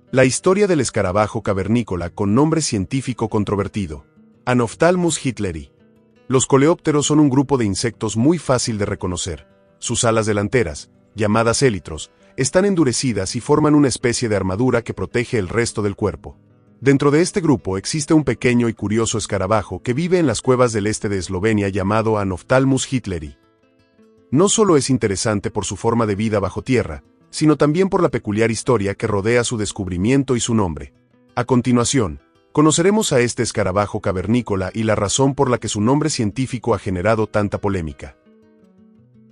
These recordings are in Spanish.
La historia del escarabajo cavernícola con nombre científico controvertido. Anophthalmus hitleri. Los coleópteros son un grupo de insectos muy fácil de reconocer. Sus alas delanteras, llamadas élitros, están endurecidas y forman una especie de armadura que protege el resto del cuerpo. Dentro de este grupo existe un pequeño y curioso escarabajo que vive en las cuevas del este de Eslovenia llamado Anophthalmus hitleri. No solo es interesante por su forma de vida bajo tierra, sino también por la peculiar historia que rodea su descubrimiento y su nombre. A continuación, conoceremos a este escarabajo cavernícola y la razón por la que su nombre científico ha generado tanta polémica.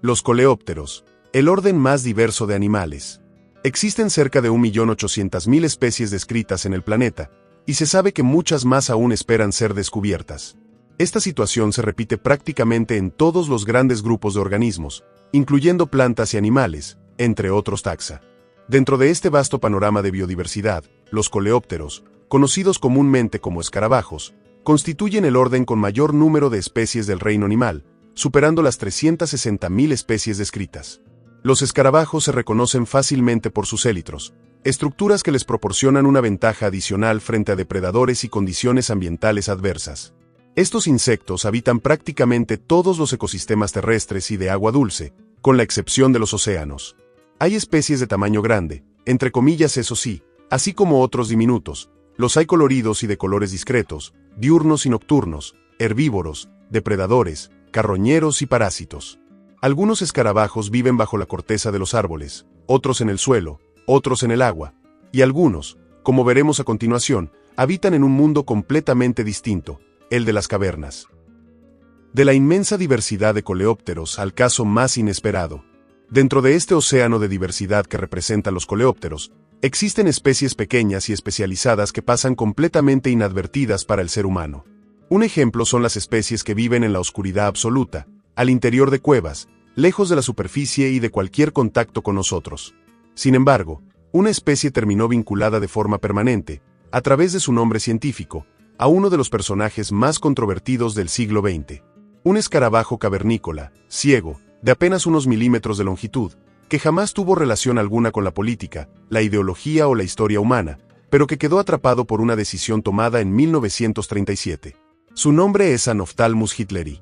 Los coleópteros, el orden más diverso de animales. Existen cerca de 1.800.000 especies descritas en el planeta, y se sabe que muchas más aún esperan ser descubiertas. Esta situación se repite prácticamente en todos los grandes grupos de organismos, incluyendo plantas y animales, entre otros taxa. Dentro de este vasto panorama de biodiversidad, los coleópteros, conocidos comúnmente como escarabajos, constituyen el orden con mayor número de especies del reino animal, superando las 360.000 especies descritas. Los escarabajos se reconocen fácilmente por sus élitros, estructuras que les proporcionan una ventaja adicional frente a depredadores y condiciones ambientales adversas. Estos insectos habitan prácticamente todos los ecosistemas terrestres y de agua dulce, con la excepción de los océanos. Hay especies de tamaño grande, entre comillas eso sí, así como otros diminutos. Los hay coloridos y de colores discretos, diurnos y nocturnos, herbívoros, depredadores, carroñeros y parásitos. Algunos escarabajos viven bajo la corteza de los árboles, otros en el suelo, otros en el agua, y algunos, como veremos a continuación, habitan en un mundo completamente distinto, el de las cavernas. De la inmensa diversidad de coleópteros al caso más inesperado. Dentro de este océano de diversidad que representan los coleópteros, existen especies pequeñas y especializadas que pasan completamente inadvertidas para el ser humano. Un ejemplo son las especies que viven en la oscuridad absoluta, al interior de cuevas, lejos de la superficie y de cualquier contacto con nosotros. Sin embargo, una especie terminó vinculada de forma permanente, a través de su nombre científico, a uno de los personajes más controvertidos del siglo XX. Un escarabajo cavernícola, ciego, de apenas unos milímetros de longitud, que jamás tuvo relación alguna con la política, la ideología o la historia humana, pero que quedó atrapado por una decisión tomada en 1937. Su nombre es Anophthalmus hitleri.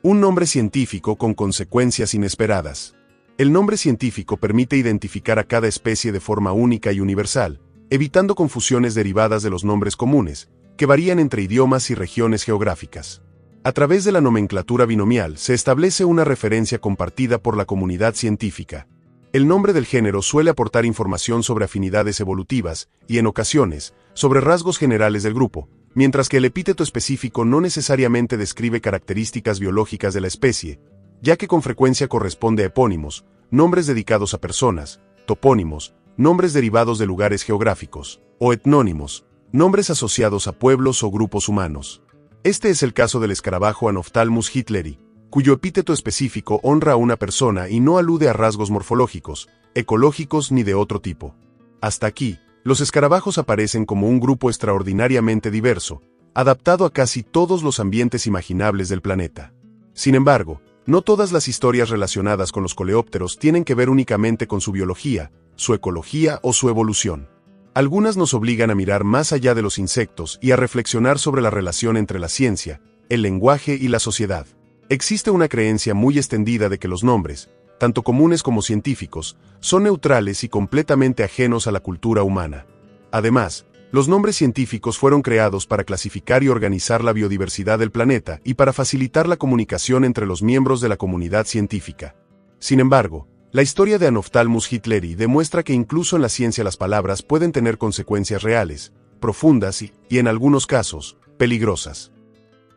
Un nombre científico con consecuencias inesperadas. El nombre científico permite identificar a cada especie de forma única y universal, evitando confusiones derivadas de los nombres comunes, que varían entre idiomas y regiones geográficas. A través de la nomenclatura binomial se establece una referencia compartida por la comunidad científica. El nombre del género suele aportar información sobre afinidades evolutivas y, en ocasiones, sobre rasgos generales del grupo, mientras que el epíteto específico no necesariamente describe características biológicas de la especie, ya que con frecuencia corresponde a epónimos, nombres dedicados a personas, topónimos, nombres derivados de lugares geográficos, o etnónimos, nombres asociados a pueblos o grupos humanos. Este es el caso del escarabajo Anophthalmus hitleri, cuyo epíteto específico honra a una persona y no alude a rasgos morfológicos, ecológicos ni de otro tipo. Hasta aquí, los escarabajos aparecen como un grupo extraordinariamente diverso, adaptado a casi todos los ambientes imaginables del planeta. Sin embargo, no todas las historias relacionadas con los coleópteros tienen que ver únicamente con su biología, su ecología o su evolución. Algunas nos obligan a mirar más allá de los insectos y a reflexionar sobre la relación entre la ciencia, el lenguaje y la sociedad. Existe una creencia muy extendida de que los nombres, tanto comunes como científicos, son neutrales y completamente ajenos a la cultura humana. Además, los nombres científicos fueron creados para clasificar y organizar la biodiversidad del planeta y para facilitar la comunicación entre los miembros de la comunidad científica. Sin embargo, la historia de Anophthalmus hitleri demuestra que incluso en la ciencia las palabras pueden tener consecuencias reales, profundas y, en algunos casos, peligrosas.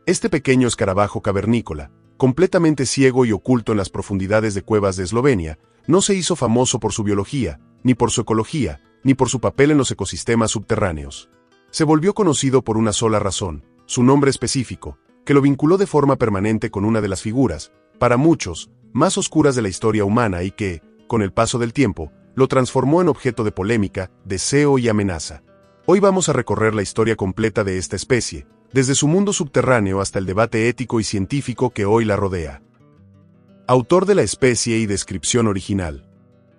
Este pequeño escarabajo cavernícola, completamente ciego y oculto en las profundidades de cuevas de Eslovenia, no se hizo famoso por su biología, ni por su ecología, ni por su papel en los ecosistemas subterráneos. Se volvió conocido por una sola razón, su nombre específico, que lo vinculó de forma permanente con una de las figuras, para muchos, más oscuras de la historia humana y que, con el paso del tiempo, lo transformó en objeto de polémica, deseo y amenaza. Hoy vamos a recorrer la historia completa de esta especie, desde su mundo subterráneo hasta el debate ético y científico que hoy la rodea. Autor de la especie y descripción original.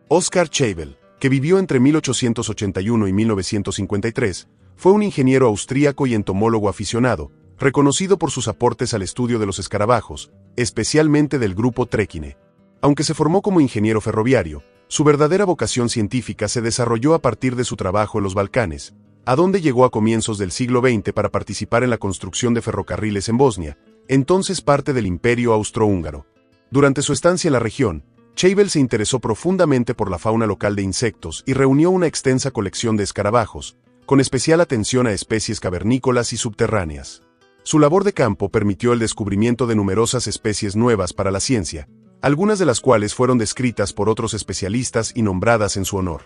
Oscar Scheibel, que vivió entre 1881 y 1953, fue un ingeniero austríaco y entomólogo aficionado, reconocido por sus aportes al estudio de los escarabajos, especialmente del grupo Trechinae. Aunque se formó como ingeniero ferroviario, su verdadera vocación científica se desarrolló a partir de su trabajo en los Balcanes, a donde llegó a comienzos del siglo XX para participar en la construcción de ferrocarriles en Bosnia, entonces parte del Imperio Austrohúngaro. Durante su estancia en la región, Chaivel se interesó profundamente por la fauna local de insectos y reunió una extensa colección de escarabajos, con especial atención a especies cavernícolas y subterráneas. Su labor de campo permitió el descubrimiento de numerosas especies nuevas para la ciencia, algunas de las cuales fueron descritas por otros especialistas y nombradas en su honor.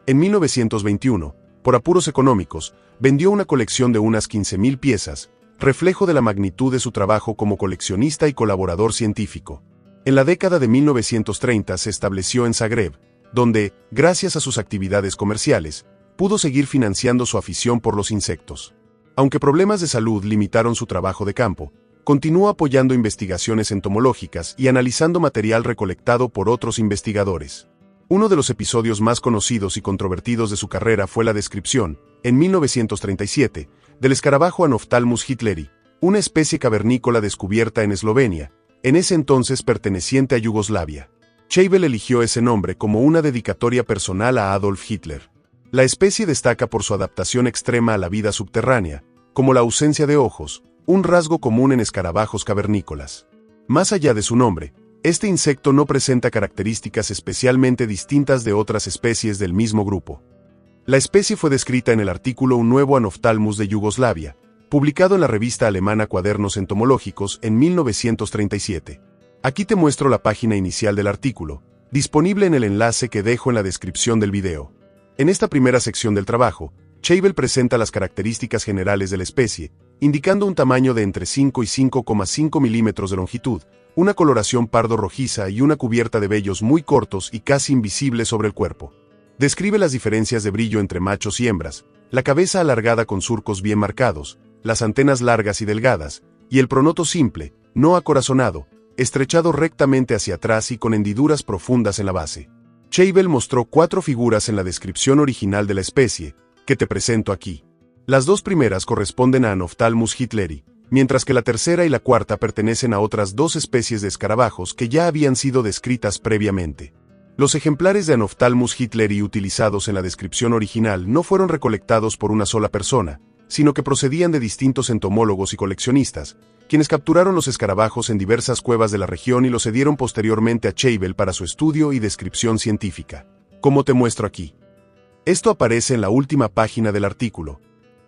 En 1921, por apuros económicos, vendió una colección de unas 15.000 piezas, reflejo de la magnitud de su trabajo como coleccionista y colaborador científico. En la década de 1930 se estableció en Zagreb, donde, gracias a sus actividades comerciales, pudo seguir financiando su afición por los insectos. Aunque problemas de salud limitaron su trabajo de campo, continuó apoyando investigaciones entomológicas y analizando material recolectado por otros investigadores. Uno de los episodios más conocidos y controvertidos de su carrera fue la descripción, en 1937, del escarabajo Anophthalmus hitleri, una especie cavernícola descubierta en Eslovenia, en ese entonces perteneciente a Yugoslavia. Chaivel eligió ese nombre como una dedicatoria personal a Adolf Hitler. La especie destaca por su adaptación extrema a la vida subterránea, como la ausencia de ojos, un rasgo común en escarabajos cavernícolas. Más allá de su nombre, este insecto no presenta características especialmente distintas de otras especies del mismo grupo. La especie fue descrita en el artículo Un nuevo Anophthalmus de Yugoslavia, publicado en la revista alemana Cuadernos Entomológicos en 1937. Aquí te muestro la página inicial del artículo, disponible en el enlace que dejo en la descripción del video. En esta primera sección del trabajo, Chaivel presenta las características generales de la especie, indicando un tamaño de entre 5 y 5,5 milímetros de longitud, una coloración pardo-rojiza y una cubierta de vellos muy cortos y casi invisibles sobre el cuerpo. Describe las diferencias de brillo entre machos y hembras, la cabeza alargada con surcos bien marcados, las antenas largas y delgadas, y el pronoto simple, no acorazonado, estrechado rectamente hacia atrás y con hendiduras profundas en la base. Chaivel mostró 4 figuras en la descripción original de la especie, que te presento aquí. Las 2 primeras corresponden a Anophthalmus hitleri, mientras que la tercera y la cuarta pertenecen a otras 2 especies de escarabajos que ya habían sido descritas previamente. Los ejemplares de Anophthalmus hitleri utilizados en la descripción original no fueron recolectados por una sola persona, sino que procedían de distintos entomólogos y coleccionistas, quienes capturaron los escarabajos en diversas cuevas de la región y los cedieron posteriormente a Chaivel para su estudio y descripción científica, como te muestro aquí. Esto aparece en la última página del artículo.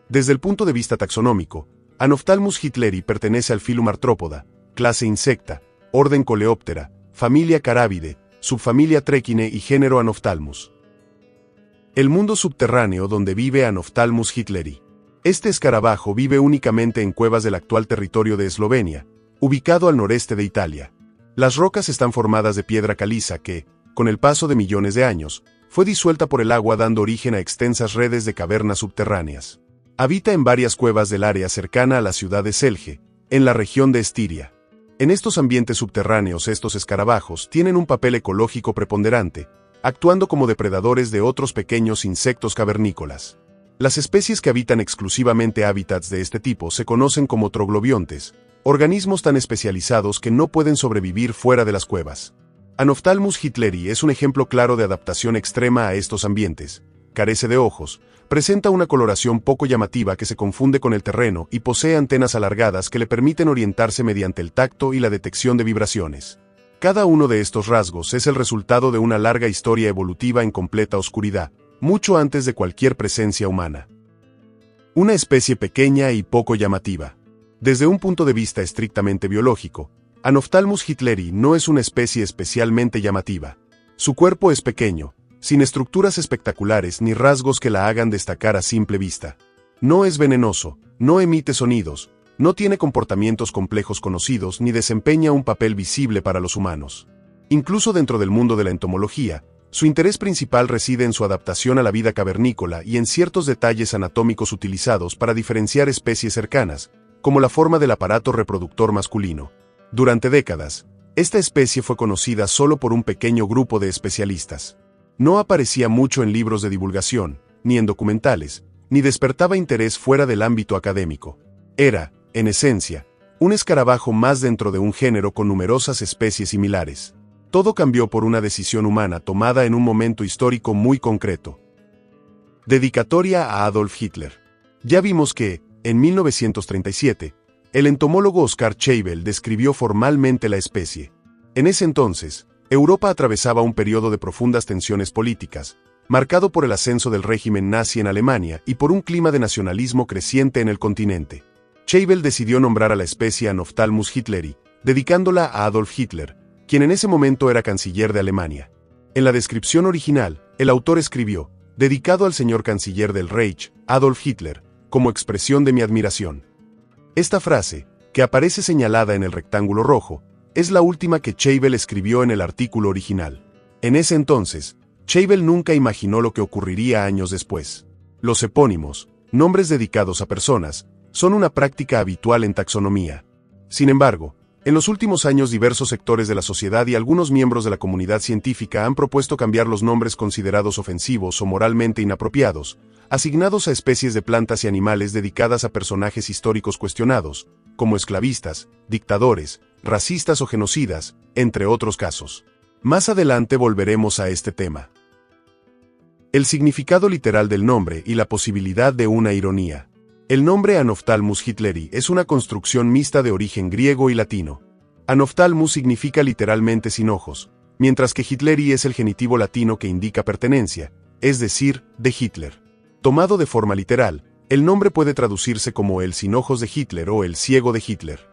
Desde el punto de vista taxonómico, Anophthalmus hitleri pertenece al filum Arthropoda, clase Insecta, orden Coleoptera, familia Carabidae, subfamilia Trechinae y género Anophthalmus. El mundo subterráneo donde vive Anophthalmus hitleri. Este escarabajo vive únicamente en cuevas del actual territorio de Eslovenia, ubicado al noreste de Italia. Las rocas están formadas de piedra caliza que, con el paso de millones de años, fue disuelta por el agua dando origen a extensas redes de cavernas subterráneas. Habita en varias cuevas del área cercana a la ciudad de Celje, en la región de Estiria. En estos ambientes subterráneos estos escarabajos tienen un papel ecológico preponderante, actuando como depredadores de otros pequeños insectos cavernícolas. Las especies que habitan exclusivamente hábitats de este tipo se conocen como troglobiontes, organismos tan especializados que no pueden sobrevivir fuera de las cuevas. Anophthalmus hitleri es un ejemplo claro de adaptación extrema a estos ambientes. Carece de ojos, presenta una coloración poco llamativa que se confunde con el terreno y posee antenas alargadas que le permiten orientarse mediante el tacto y la detección de vibraciones. Cada uno de estos rasgos es el resultado de una larga historia evolutiva en completa oscuridad, mucho antes de cualquier presencia humana. Una especie pequeña y poco llamativa. Desde un punto de vista estrictamente biológico, Anophthalmus hitleri no es una especie especialmente llamativa. Su cuerpo es pequeño, sin estructuras espectaculares ni rasgos que la hagan destacar a simple vista. No es venenoso, no emite sonidos, no tiene comportamientos complejos conocidos ni desempeña un papel visible para los humanos. Incluso dentro del mundo de la entomología, su interés principal reside en su adaptación a la vida cavernícola y en ciertos detalles anatómicos utilizados para diferenciar especies cercanas, como la forma del aparato reproductor masculino. Durante décadas, esta especie fue conocida solo por un pequeño grupo de especialistas. No aparecía mucho en libros de divulgación, ni en documentales, ni despertaba interés fuera del ámbito académico. Era, en esencia, un escarabajo más dentro de un género con numerosas especies similares. Todo cambió por una decisión humana tomada en un momento histórico muy concreto. Dedicatoria a Adolf Hitler. Ya vimos que, en 1937, el entomólogo Oscar Scheibel describió formalmente la especie. En ese entonces, Europa atravesaba un periodo de profundas tensiones políticas, marcado por el ascenso del régimen nazi en Alemania y por un clima de nacionalismo creciente en el continente. Scheibel decidió nombrar a la especie Anophthalmus hitleri, dedicándola a Adolf Hitler, quien en ese momento era canciller de Alemania. En la descripción original, el autor escribió, dedicado al señor canciller del Reich, Adolf Hitler, como expresión de mi admiración. Esta frase, que aparece señalada en el rectángulo rojo, es la última que Scheibel escribió en el artículo original. En ese entonces, Scheibel nunca imaginó lo que ocurriría años después. Los epónimos, nombres dedicados a personas, son una práctica habitual en taxonomía. Sin embargo, en los últimos años diversos sectores de la sociedad y algunos miembros de la comunidad científica han propuesto cambiar los nombres considerados ofensivos o moralmente inapropiados, asignados a especies de plantas y animales dedicadas a personajes históricos cuestionados, como esclavistas, dictadores, racistas o genocidas, entre otros casos. Más adelante volveremos a este tema. El significado literal del nombre y la posibilidad de una ironía. El nombre Anophthalmus hitleri es una construcción mixta de origen griego y latino. Anophthalmus significa literalmente sin ojos, mientras que hitleri es el genitivo latino que indica pertenencia, es decir, de Hitler. Tomado de forma literal, el nombre puede traducirse como el sin ojos de Hitler o el ciego de Hitler.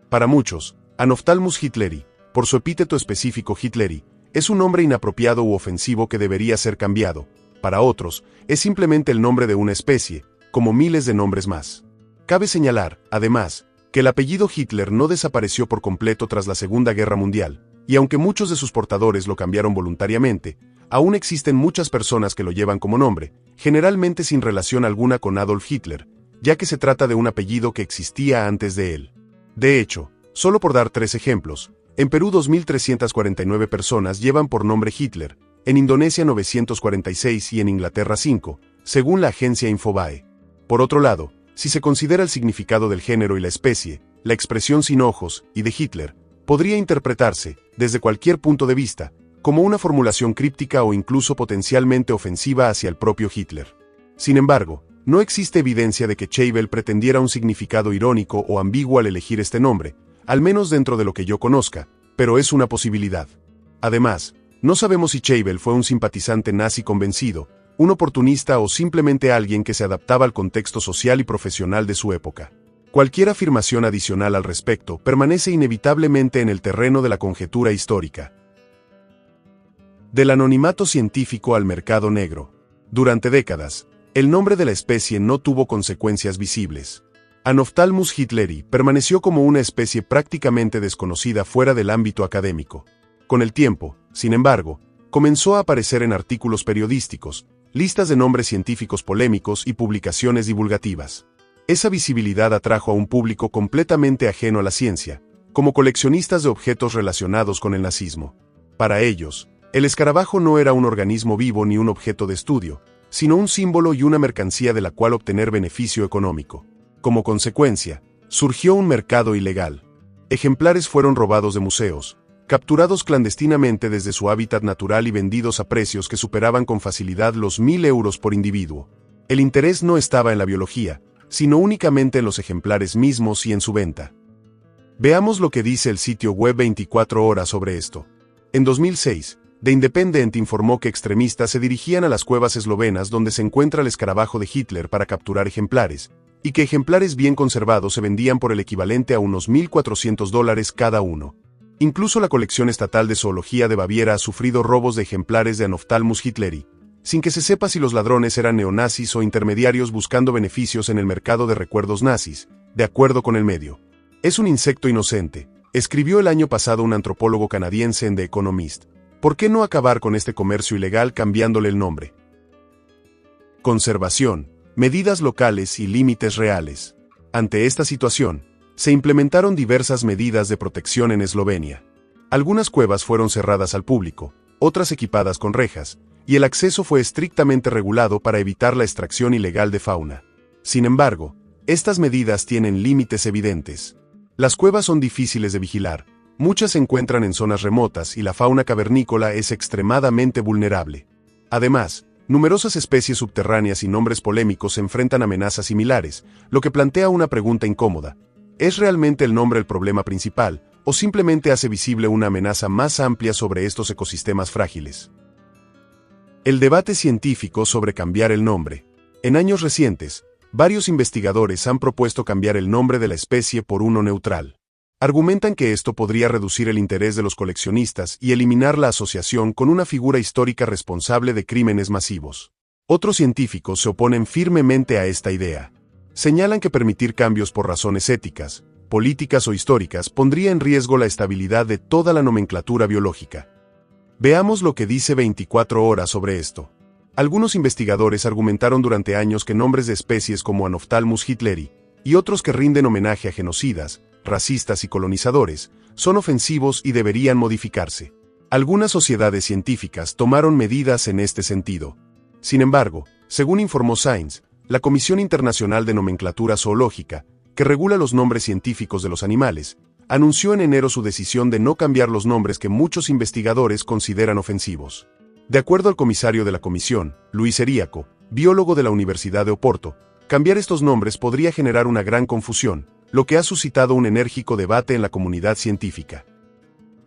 Para muchos, Anophthalmus hitleri, por su epíteto específico hitleri, es un nombre inapropiado u ofensivo que debería ser cambiado. Para otros, es simplemente el nombre de una especie, como miles de nombres más. Cabe señalar, además, que el apellido Hitler no desapareció por completo tras la Segunda Guerra Mundial, y aunque muchos de sus portadores lo cambiaron voluntariamente, aún existen muchas personas que lo llevan como nombre, generalmente sin relación alguna con Adolf Hitler, ya que se trata de un apellido que existía antes de él. De hecho, solo por dar 3 ejemplos, en Perú 2.349 personas llevan por nombre Hitler, en Indonesia 946 y en Inglaterra 5, según la agencia Infobae. Por otro lado, si se considera el significado del género y la especie, la expresión sin ojos y de Hitler podría interpretarse, desde cualquier punto de vista, como una formulación críptica o incluso potencialmente ofensiva hacia el propio Hitler. Sin embargo, no existe evidencia de que Scheibel pretendiera un significado irónico o ambiguo al elegir este nombre, al menos dentro de lo que yo conozca, pero es una posibilidad. Además, no sabemos si Scheibel fue un simpatizante nazi convencido, un oportunista o simplemente alguien que se adaptaba al contexto social y profesional de su época. Cualquier afirmación adicional al respecto permanece inevitablemente en el terreno de la conjetura histórica. Del anonimato científico al mercado negro. Durante décadas, el nombre de la especie no tuvo consecuencias visibles. Anophthalmus hitleri permaneció como una especie prácticamente desconocida fuera del ámbito académico. Con el tiempo, sin embargo, comenzó a aparecer en artículos periodísticos, listas de nombres científicos polémicos y publicaciones divulgativas. Esa visibilidad atrajo a un público completamente ajeno a la ciencia, como coleccionistas de objetos relacionados con el nazismo. Para ellos, el escarabajo no era un organismo vivo ni un objeto de estudio, sino un símbolo y una mercancía de la cual obtener beneficio económico. Como consecuencia, surgió un mercado ilegal. Ejemplares fueron robados de museos, capturados clandestinamente desde su hábitat natural y vendidos a precios que superaban con facilidad los 1.000 euros por individuo. El interés no estaba en la biología, sino únicamente en los ejemplares mismos y en su venta. Veamos lo que dice el sitio web 24 horas sobre esto. En 2006, The Independent informó que extremistas se dirigían a las cuevas eslovenas donde se encuentra el escarabajo de Hitler para capturar ejemplares, y que ejemplares bien conservados se vendían por el equivalente a unos $1.400 cada uno. Incluso la colección estatal de zoología de Baviera ha sufrido robos de ejemplares de Anophthalmus hitleri, sin que se sepa si los ladrones eran neonazis o intermediarios buscando beneficios en el mercado de recuerdos nazis, de acuerdo con el medio. Es un insecto inocente, escribió el año pasado un antropólogo canadiense en The Economist. ¿Por qué no acabar con este comercio ilegal cambiándole el nombre? Conservación, medidas locales y límites reales. Ante esta situación, se implementaron diversas medidas de protección en Eslovenia. Algunas cuevas fueron cerradas al público, otras equipadas con rejas, y el acceso fue estrictamente regulado para evitar la extracción ilegal de fauna. Sin embargo, estas medidas tienen límites evidentes. Las cuevas son difíciles de vigilar, muchas se encuentran en zonas remotas y la fauna cavernícola es extremadamente vulnerable. Además, numerosas especies subterráneas y nombres polémicos enfrentan amenazas similares, lo que plantea una pregunta incómoda. ¿Es realmente el nombre el problema principal, o simplemente hace visible una amenaza más amplia sobre estos ecosistemas frágiles? El debate científico sobre cambiar el nombre. En años recientes, varios investigadores han propuesto cambiar el nombre de la especie por uno neutral. Argumentan que esto podría reducir el interés de los coleccionistas y eliminar la asociación con una figura histórica responsable de crímenes masivos. Otros científicos se oponen firmemente a esta idea. Señalan que permitir cambios por razones éticas, políticas o históricas pondría en riesgo la estabilidad de toda la nomenclatura biológica. Veamos lo que dice 24 horas sobre esto. Algunos investigadores argumentaron durante años que nombres de especies como Anophthalmus hitleri y otros que rinden homenaje a genocidas, racistas y colonizadores, son ofensivos y deberían modificarse. Algunas sociedades científicas tomaron medidas en este sentido. Sin embargo, según informó Science, la Comisión Internacional de Nomenclatura Zoológica, que regula los nombres científicos de los animales, anunció en enero su decisión de no cambiar los nombres que muchos investigadores consideran ofensivos. De acuerdo al comisario de la comisión, Luis Eriaco, biólogo de la Universidad de Oporto, cambiar estos nombres podría generar una gran confusión, lo que ha suscitado un enérgico debate en la comunidad científica.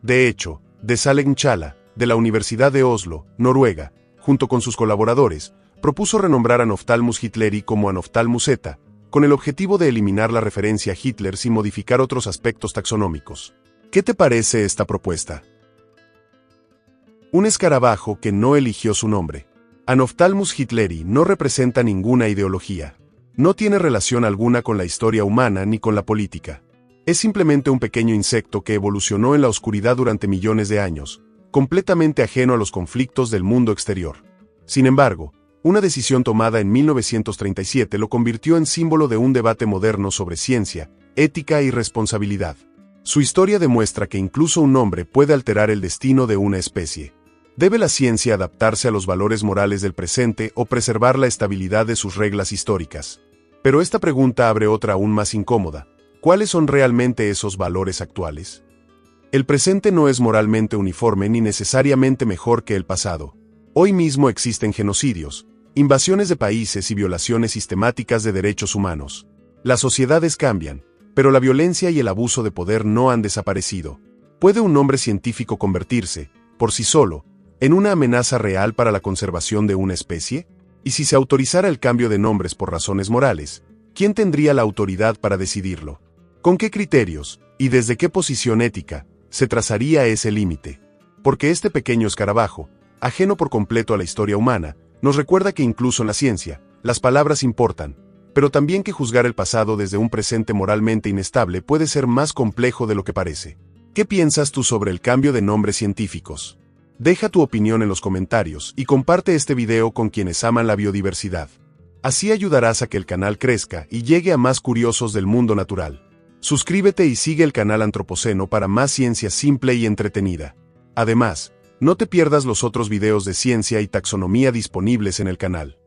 De hecho, Desaleng Nchala, de la Universidad de Oslo, Noruega, junto con sus colaboradores, propuso renombrar a Anophthalmus hitleri como Anophthalmus eta, con el objetivo de eliminar la referencia a Hitler sin modificar otros aspectos taxonómicos. ¿Qué te parece esta propuesta? Un escarabajo que no eligió su nombre. Anophthalmus hitleri no representa ninguna ideología. No tiene relación alguna con la historia humana ni con la política. Es simplemente un pequeño insecto que evolucionó en la oscuridad durante millones de años, completamente ajeno a los conflictos del mundo exterior. Sin embargo, una decisión tomada en 1937 lo convirtió en símbolo de un debate moderno sobre ciencia, ética y responsabilidad. Su historia demuestra que incluso un nombre puede alterar el destino de una especie. ¿Debe la ciencia adaptarse a los valores morales del presente o preservar la estabilidad de sus reglas históricas? Pero esta pregunta abre otra aún más incómoda. ¿Cuáles son realmente esos valores actuales? El presente no es moralmente uniforme ni necesariamente mejor que el pasado. Hoy mismo existen genocidios, invasiones de países y violaciones sistemáticas de derechos humanos. Las sociedades cambian, pero la violencia y el abuso de poder no han desaparecido. ¿Puede un nombre científico convertirse, por sí solo, en una amenaza real para la conservación de una especie? Y si se autorizara el cambio de nombres por razones morales, ¿quién tendría la autoridad para decidirlo? ¿Con qué criterios, y desde qué posición ética, se trazaría ese límite? Porque este pequeño escarabajo, ajeno por completo a la historia humana, nos recuerda que incluso en la ciencia, las palabras importan, pero también que juzgar el pasado desde un presente moralmente inestable puede ser más complejo de lo que parece. ¿Qué piensas tú sobre el cambio de nombres científicos? Deja tu opinión en los comentarios y comparte este video con quienes aman la biodiversidad. Así ayudarás a que el canal crezca y llegue a más curiosos del mundo natural. Suscríbete y sigue el canal Antropoceno para más ciencia simple y entretenida. Además, no te pierdas los otros videos de ciencia y taxonomía disponibles en el canal.